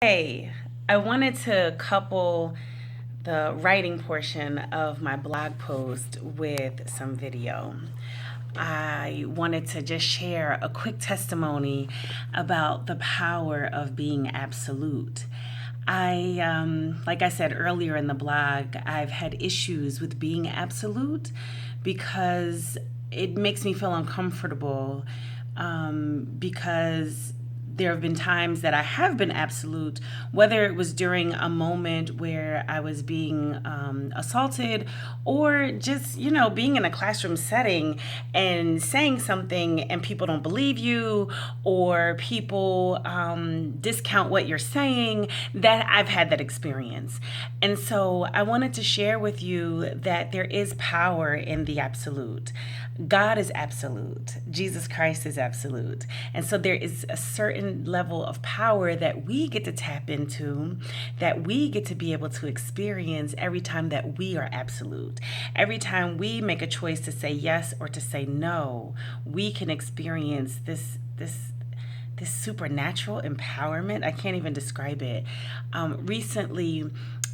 Hey, I wanted to couple the writing portion of my blog post with some video. I wanted to just share a quick testimony about the power of being absolute. Like I said earlier in the blog, I've had issues with being absolute because it makes me feel uncomfortable because there have been times that I have been absolute, whether it was during a moment where I was being assaulted or just, being in a classroom setting and saying something and people don't believe you or people discount what you're saying. That I've had that experience. And so I wanted to share with you that there is power in the absolute. God is absolute. Jesus Christ is absolute. And so there is a certain level of power that we get to tap into, that we get to be able to experience every time that we are absolute. Every time we make a choice to say yes or to say no, we can experience this supernatural empowerment. I can't even describe it. Recently,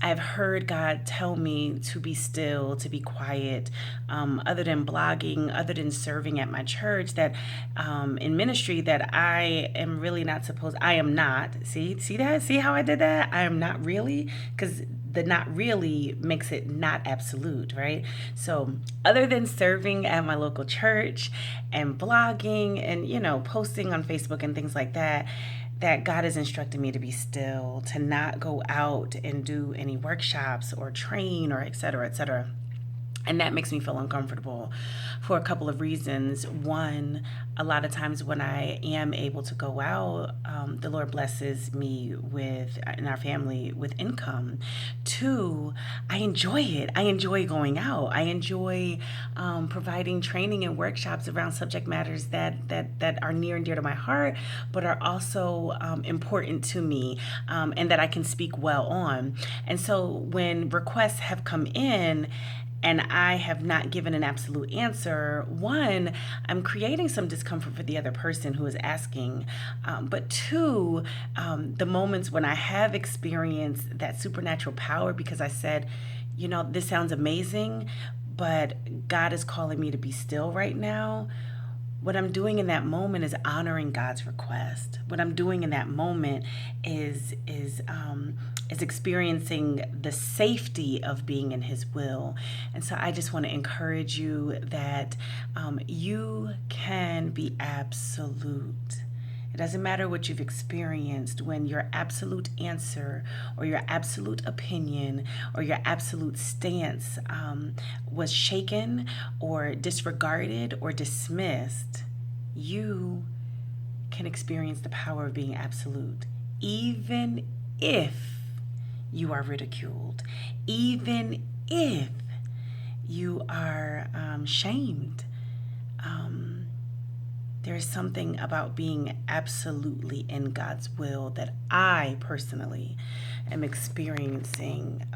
I've heard God tell me to be still, to be quiet, other than blogging, other than serving at my church, that in ministry that I am really not supposed, I am not. See that? See how I did that? I am not really, because the not really makes it not absolute, right? So, other than serving at my local church and blogging and, posting on Facebook and things like that, that God has instructed me to be still, to not go out and do any workshops or train or et cetera, et cetera. And that makes me feel uncomfortable for a couple of reasons. One, a lot of times when I am able to go out, the Lord blesses me with, and our family, with income. Two, I enjoy it. I enjoy going out. I enjoy providing training and workshops around subject matters that are near and dear to my heart, but are also important to me, and that I can speak well on. And so when requests have come in, and I have not given an absolute answer, one, I'm creating some discomfort for the other person who is asking. But two, the moments when I have experienced that supernatural power because I said, this sounds amazing, but God is calling me to be still right now. What I'm doing in that moment is honoring God's request. What I'm doing in that moment is experiencing the safety of being in His will. And so I just want to encourage you that you can be absolute. It doesn't matter what you've experienced when your absolute answer or your absolute opinion or your absolute stance was shaken or disregarded or dismissed. You can experience the power of being absolute, even if you are ridiculed, even if you are shamed. There is something about being absolutely in God's will that I personally am experiencing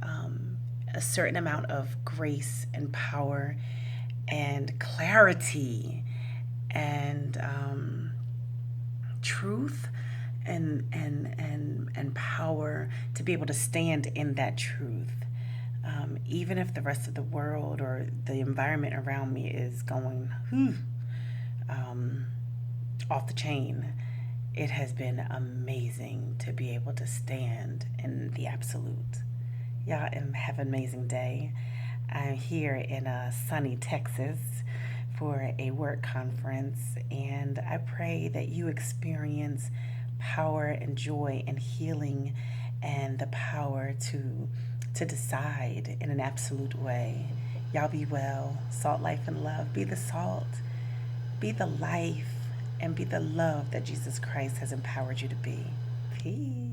a certain amount of grace and power and clarity and truth and power to be able to stand in that truth. Even if the rest of the world or the environment around me is going, off the chain, it has been amazing to be able to stand in the absolute. Y'all have an amazing day. I'm here in sunny Texas for a work conference, and I pray that you experience power and joy and healing and the power to decide in an absolute way. Y'all be well. Salt, life, and love. Be the salt. Be the life and be the love that Jesus Christ has empowered you to be. Peace.